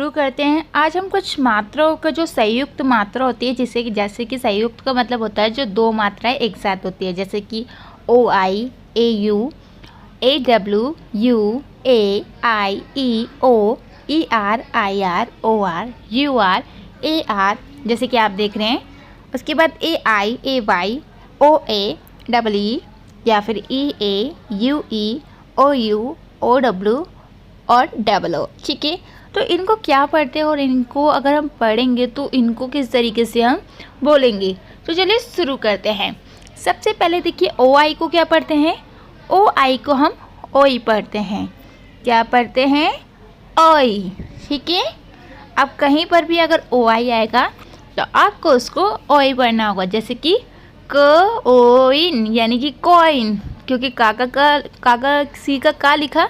शुरू करते हैं। आज हम कुछ मात्राओं का जो संयुक्त मात्रा होती है, जैसे कि संयुक्त का मतलब होता है जो दो मात्राएं एक साथ होती है, जैसे कि O I, A U, A W, U, A I, E, O, E R, I R, O R, U R, A R, जैसे कि आप देख रहे हैं। उसके बाद ए आई, ए वाई, ओ ए, डबल ई, या फिर E A, U E, O U, O W और डबल ओ। ठीक है, तो इनको क्या पढ़ते हैं और इनको अगर हम पढ़ेंगे तो इनको किस तरीके से हम बोलेंगे। तो चलिए शुरू करते हैं। सबसे पहले देखिए ओ आई को क्या पढ़ते हैं। ओ आई को हम ओई पढ़ते हैं। क्या पढ़ते हैं? ओई। ठीक है, अब कहीं पर भी अगर ओ आई आएगा तो आपको उसको ओई पढ़ना होगा, जैसे कि कोइन यानी कि कॉइन, क्योंकि काका सी का का लिखा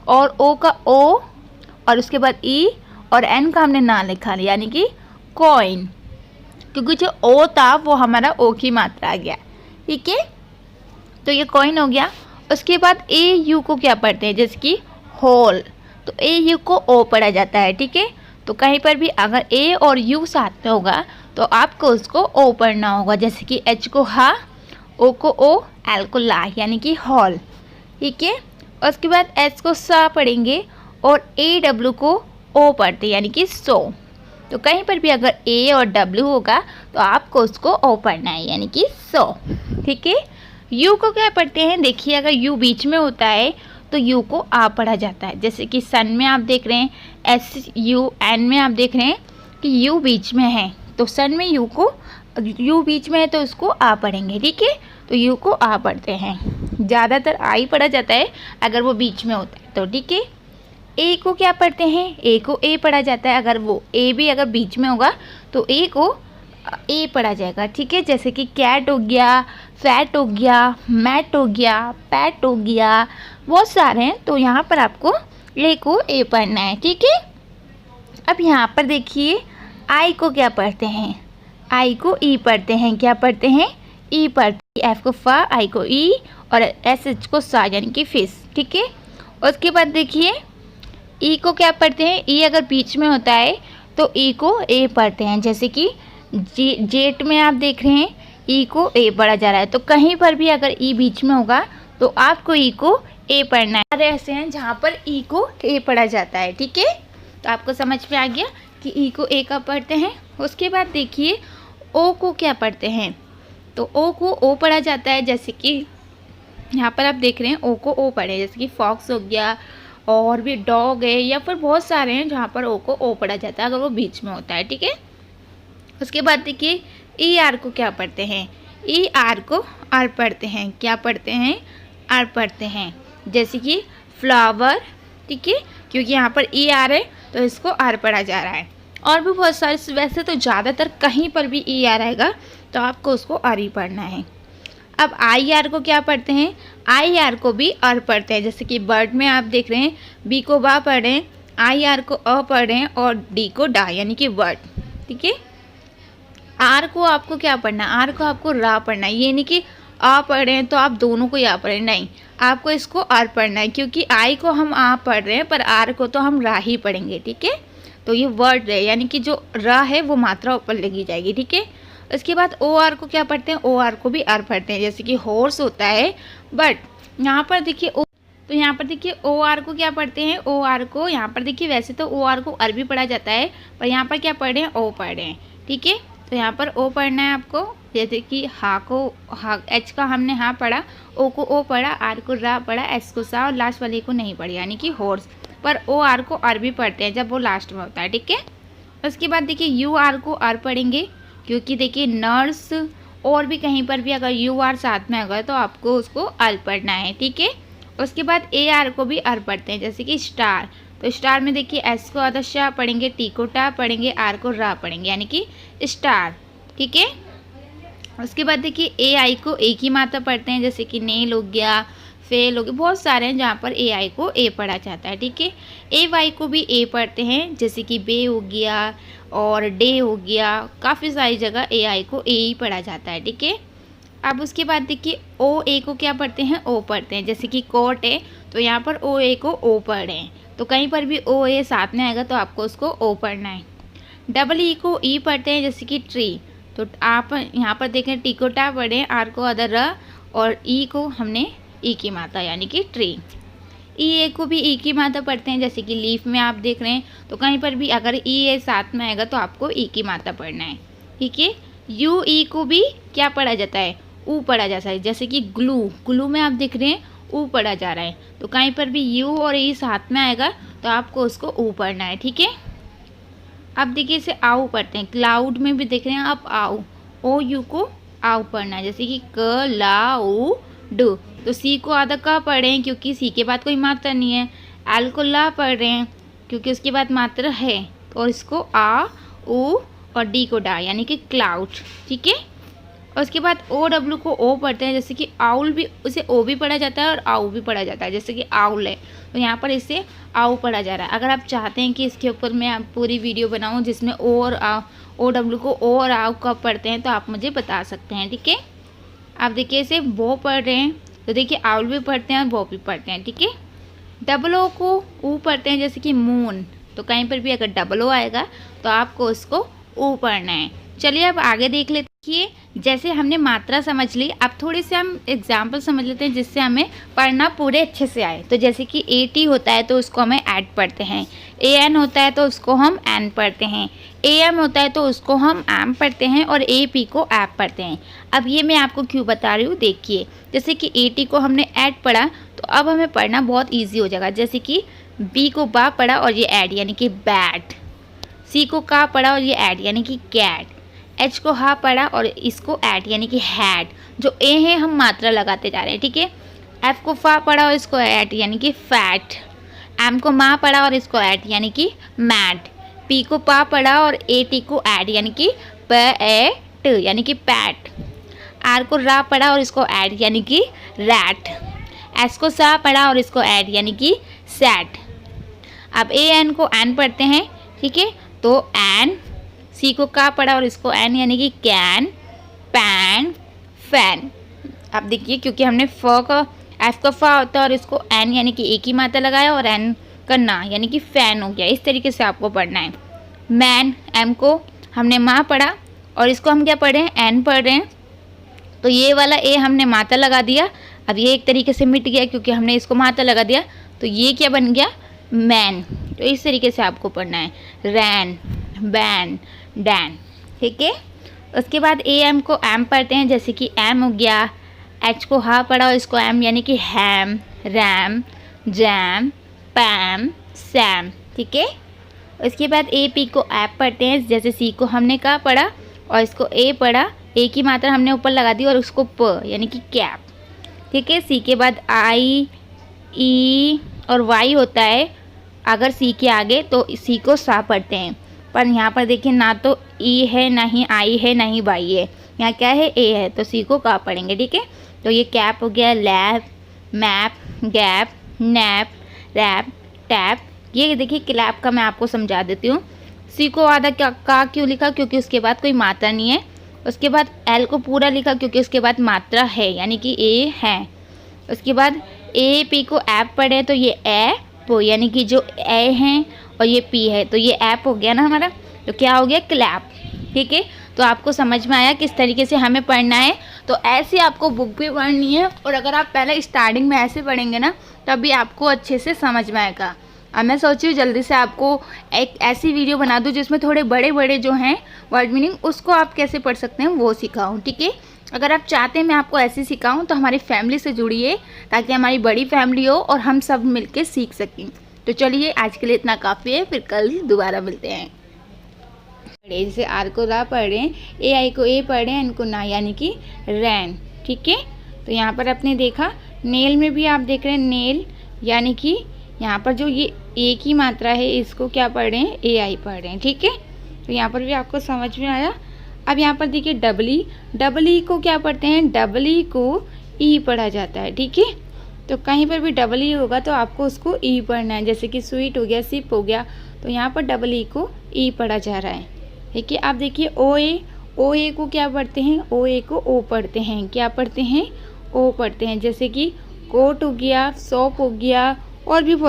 और ओ का ओ और उसके बाद ई और एन का हमने ना लिखा, यानी कि कॉइन, क्योंकि जो ओ था वो हमारा ओ की मात्रा आ गया। ठीक है, तो ये कॉइन हो गया। उसके बाद ए यू को क्या पढ़ते हैं, जैसे कि होल, तो ए यू को ओ पढ़ा जाता है। ठीक है, तो कहीं पर भी अगर ए और यू साथ में होगा तो आपको उसको ओ पढ़ना होगा, जैसे कि एच को हा, ओ को ओ, एल को ला, यानी कि हॉल। ठीक है, उसके बाद एस को सा पढ़ेंगे और ए डब्ल्यू को ओ पढ़ते हैं, यानी कि सो। तो कहीं पर भी अगर ए और डब्ल्यू होगा तो आपको उसको ओ पढ़ना है, यानी कि सो। ठीक है, यू को क्या पढ़ते हैं, देखिए अगर यू बीच में होता है तो यू को आ पढ़ा जाता है, जैसे कि सन में आप देख रहे हैं एस यू, एन में आप देख रहे हैं कि यू बीच में है, तो सन में यू बीच में है तो उसको आ पढ़ेंगे। ठीक है, तो यू को आ पढ़ते हैं, ज़्यादातर आ ही पढ़ा जाता है अगर वो बीच में होता है तो। ठीक है, ए को क्या पढ़ते हैं, ए को ए पढ़ा जाता है, अगर वो ए भी अगर बीच में होगा तो ए को ए पढ़ा जाएगा। ठीक है, जैसे कि कैट हो गया, फैट हो गया, मैट हो गया, पैट हो गया, बहुत सारे हैं, तो यहाँ पर आपको ए को ए पढ़ना है। ठीक है, अब यहाँ पर देखिए आई को क्या पढ़ते हैं, आई को ई पढ़ते हैं। क्या पढ़ते हैं? ई पढ़ते हैं। एफ को फा, आई को ई और एस एच को सा, यानी कि फिश। ठीक है, उसके बाद देखिए ई को क्या पढ़ते हैं, ई अगर बीच में होता है तो ई को ए पढ़ते हैं, जैसे कि जेट में आप देख रहे हैं ई को ए पढ़ा जा रहा है, तो कहीं पर भी अगर ई बीच में होगा तो आपको ई को ए पढ़ना है। सारे ऐसे हैं जहाँ पर ई को ए पढ़ा जाता है। ठीक है, तो आपको समझ में आ गया कि ई को ए कब पढ़ते हैं। उसके बाद देखिए ओ को क्या पढ़ते हैं, तो ओ को ओ पढ़ा जाता है, जैसे कि यहाँ पर आप देख रहे हैं ओ को ओ पढ़े, जैसे कि फॉक्स हो गया और भी डॉग है, या फिर बहुत सारे हैं जहाँ पर ओ को ओ पढ़ा जाता है अगर वो बीच में होता है। ठीक है, उसके बाद देखिए ई आर को क्या पढ़ते हैं, ई आर को आर पढ़ते हैं। क्या पढ़ते हैं? आर पढ़ते हैं, जैसे कि फ्लावर। ठीक है, क्योंकि यहाँ पर ई आर है तो इसको आर पढ़ा जा रहा है। और भी बहुत सारे, वैसे तो ज़्यादातर कहीं पर भी ई आर आएगा तो आपको उसको आर ही पढ़ना है। अब आई आर को क्या पढ़ते हैं, आई आर को भी आर पढ़ते हैं, जैसे कि बर्ड में आप देख रहे हैं बी को बा पढ़ रहे हैं, आई आर को अ पढ़ रहे हैं और डी को डा, यानी कि वर्ड। ठीक है, आर को आपको क्या पढ़ना है, आर को आपको रा पढ़ना है, ये नहीं कि आ पढ़ रहे हैं तो आप दोनों को या पढ़ें, नहीं, आपको इसको आर पढ़ना है, क्योंकि आई को हम आ पढ़ रहे हैं पर आर को तो हम रा ही पढ़ेंगे। ठीक है, तो ये वर्ड है, यानी कि जो रा है वो मात्रा ऊपर लगी जाएगी। ठीक है, उसके बाद ओ आर को क्या पढ़ते हैं, ओ आर को भी आर पढ़ते हैं, जैसे कि हॉर्स होता है, बट यहाँ पर देखिए तो यहाँ पर देखिए ओ आर को क्या पढ़ते हैं, ओ आर को यहाँ पर देखिए वैसे तो ओ आर को आर भी पढ़ा जाता है, पर यहाँ पर क्या पढ़ रहे हैं, ओ पढ़ रहे हैं। ठीक है, तो यहाँ पर ओ पढ़ना है आपको, जैसे कि हा को हा, एच का हमने हा पढ़ा, ओ को ओ पढ़ा, आर को रा पढ़ा, एस को सा और लास्ट वाले को नहीं पढ़ी, यानी कि हॉर्स। पर ओ आर को आर भी पढ़ते हैं जब वो लास्ट में होता है। ठीक है, उसके बाद देखिए यू आर को आर पढ़ेंगे, क्योंकि देखिए नर्स और भी कहीं पर भी अगर यू आर साथ में होगा तो आपको उसको आर पढ़ना है। ठीक है, उसके बाद ए आर को भी आर पढ़ते हैं, जैसे कि स्टार, तो स्टार में देखिए एस को आदशा पढ़ेंगे, टी को टा पढ़ेंगे, आर को रा पढ़ेंगे, यानी कि स्टार। ठीक है, उसके बाद देखिए ए आई को एक ही मात्रा पढ़ते हैं, जैसे कि नेल हो गया, फेल हो गया, बहुत सारे हैं जहाँ पर ए आई को ए पढ़ा जाता है। ठीक है, ए वाई को भी ए पढ़ते हैं, जैसे कि बे हो गया और डे हो गया, काफ़ी सारी जगह ए आई को ए ही पढ़ा जाता है। ठीक है, अब उसके बाद देखिए ओ ए को क्या पढ़ते हैं, ओ पढ़ते हैं, जैसे कि कोट है तो यहाँ पर ओ ए को ओ पढ़ रहे हैं, तो कहीं पर भी ओ ए साथ में आएगा तो आपको उसको ओ पढ़ना है। डबल ई को ई पढ़ते हैं जैसे कि ट्री, तो आप यहाँ पर देखें टी को टा पढ़ें, आर को अदर र, और ई को हमने ई की मात्रा यानी कि ट्री। ई ए को भी ई की मात्रा पढ़ते हैं जैसे कि लीफ में आप देख रहे हैं, तो कहीं पर भी अगर ई ए साथ में आएगा तो आपको ई की मात्रा पढ़ना है। ठीक है, यू ई को भी क्या पढ़ा जाता है, ऊ पढ़ा जाता है, जैसे कि ग्लू, ग्लू में आप देख रहे हैं ऊ पढ़ा जा रहा है, तो कहीं पर भी यू और ई साथ में आएगा तो आपको उसको ऊ पढ़ना है। ठीक है, अब देखिए इसे आऊ पढ़ते हैं, क्लाउड में भी देख रहे हैं आप आऊ, ओ यू को आऊ पढ़ना है, जैसे कि क ला ऊ डू, तो सी को आधा का पढ़ रहे हैं क्योंकि सी के बाद कोई मात्रा नहीं है, एल को ला पढ़ रहे हैं क्योंकि उसके बाद मात्रा है, और इसको आ ऊ और डी को डा यानी कि क्लाउड। ठीक है, और उसके बाद ओ डब्ल्यू को ओ पढ़ते हैं, जैसे कि आउल भी, उसे ओ भी पढ़ा जाता है और आऊ भी पढ़ा जाता है, जैसे कि आउल है तो यहाँ पर इसे आऊ पढ़ा जा रहा है। अगर आप चाहते हैं कि इसके ऊपर मैं पूरी वीडियो बनाऊँ जिसमें ओ और ओ डब्ल्यू को ओ और आऊ कब पढ़ते हैं तो आप मुझे बता सकते हैं। ठीक है, आप देखिए इसे वो पढ़ रहे हैं, तो देखिए आउल भी पढ़ते हैं और वो भी पढ़ते हैं। ठीक है, डबल ओ को ऊ पढ़ते हैं जैसे कि मून, तो कहीं पर भी अगर डबल ओ आएगा तो आपको उसको ऊ पढ़ना है। चलिए अब आगे देख लेते हैं, जैसे हमने मात्रा समझ ली, अब थोड़े से हम एग्जाम्पल समझ लेते हैं जिससे हमें पढ़ना पूरे अच्छे से आए। तो जैसे कि ए टी होता है तो उसको हमें ऐड पढ़ते हैं, ए एन होता है तो उसको हम एन पढ़ते हैं, ए एम होता है तो उसको हम एम पढ़ते हैं, और ए पी को ऐप पढ़ते हैं। अब ये मैं आपको क्यों बता रही हूँ, देखिए जैसे कि ए टी को हमने ऐड पढ़ा तो अब हमें पढ़ना बहुत ईजी हो जाएगा, जैसे कि बी को बा पढ़ा और ये ऐड यानी कि बैट, सी को का पढ़ा और ये ऐड यानी कि कैट, एच को हा पढ़ा और इसको ऐड यानी कि हैड, जो ए है हम मात्रा लगाते जा रहे हैं। ठीक है, एफ को फा पढ़ा और इसको ऐड यानी कि फैट, एम को मा पढ़ा और इसको ऐड यानी कि मैड, पी को पा पढ़ा और ए टी को ऐड यानी कि पैट यानी कि पैट, आर को रा पढ़ा और इसको ऐड यानी कि रैट, एस को सा पढ़ा और इसको ऐड यानी कि सैट। अब ए एन को एन पढ़ते हैं। ठीक है, तो एन, सी को का पढ़ा और इसको एन यानी कि कैन, पैन, फैन। अब देखिए क्योंकि हमने फ का, एफ का फा होता है और इसको एन यानी कि एक ही मात्रा लगाया और एन का ना यानी कि फैन हो गया, इस तरीके से आपको पढ़ना है। मैन, एम को हमने माँ पढ़ा और इसको हम क्या पढ़ रहे हैं, एन पढ़ रहे हैं, तो ये वाला ए हमने मात्रा लगा दिया, अब ये एक तरीके से मिट गया क्योंकि हमने इसको मात्रा लगा दिया, तो ये क्या बन गया, मैन। तो इस तरीके से आपको पढ़ना है, रैन, बैन, डैन। ठीक है, उसके बाद ए एम को एम पढ़ते हैं, जैसे कि एम हो गया, एच को हा पढ़ा और इसको एम यानी कि हैम, रैम, जैम, पैम, सैम। ठीक है, उसके बाद ए पी को ऐप पढ़ते हैं, जैसे सी को हमने का पढ़ा और इसको ए पढ़ा, ए की मात्रा हमने ऊपर लगा दी और उसको प यानी कि कैप। ठीक है, सी के बाद आई, ई और वाई होता है अगर सी के आगे, तो सी को सा पढ़ते हैं, पर यहाँ पर देखिए ना तो ई है, ना ही आई है, ना ही वाई है, यहाँ क्या है, ए है, तो सी को का पढ़ेंगे। ठीक है, तो ये कैप हो गया, lab, map, gap, nap, rap, tap. ये देखिए क्लैप का मैं आपको समझा देती हूँ। सी को आधा का क्यों लिखा, क्योंकि उसके बाद कोई मात्रा नहीं है। उसके बाद एल को पूरा लिखा क्योंकि उसके बाद मात्रा है यानी कि ए है। उसके बाद ए पी को ऐप पढ़े तो ये ऐप यानी कि जो ए हैं और ये पी है तो ये ऐप हो गया ना हमारा, तो क्या हो गया, क्लैप। ठीक है, तो आपको समझ में आया किस तरीके से हमें पढ़ना है। तो ऐसे आपको बुक भी पढ़नी है, और अगर आप पहले स्टार्टिंग में ऐसे पढ़ेंगे ना तभी आपको अच्छे से समझ में आएगा। अब मैं सोची हूँ जल्दी से आपको एक ऐसी वीडियो बना दूँ जिसमें थोड़े बड़े बड़े जो हैं वर्ड मीनिंग, उसको आप कैसे पढ़ सकते हैं वो सिखाऊँ। ठीक है, अगर आप चाहते हैं मैं आपको ऐसे सिखाऊं तो हमारी फैमिली से जुड़िए, ताकि हमारी बड़ी फैमिली हो और हम सब मिलके सीख सकें। तो चलिए आज के लिए इतना काफ़ी है, फिर कल दोबारा मिलते हैं। जैसे आर को रा पढ़ रहे हैं, ए आई को ए पढ़ रहे हैं, एन को ना यानी कि रैन। ठीक है, तो यहाँ पर आपने देखा नेल में भी आप देख रहे हैं, नेल यानी कि यहाँ पर जो ये ए की मात्रा है इसको क्या पढ़ रहे हैं, ए आई पढ़ रहे हैं। ठीक है, तो यहाँ पर भी आपको समझ में आया। अब यहाँ पर देखिए डबल ई को क्या पढ़ते हैं, डबल ई को ई पढ़ा जाता है। ठीक है, तो कहीं पर भी डबल ई होगा तो आपको उसको ई पढ़ना है, जैसे कि स्वीट हो गया, सिप हो गया, तो यहाँ पर डबल ई को ई पढ़ा जा रहा है। ठीक है, आप देखिए ओ ए को क्या पढ़ते हैं, ओ ए को ओ पढ़ते हैं, क्या पढ़ते हैं, ओ पढ़ते हैं, जैसे कि कोट हो गया, सोप हो गया, और भी बहुत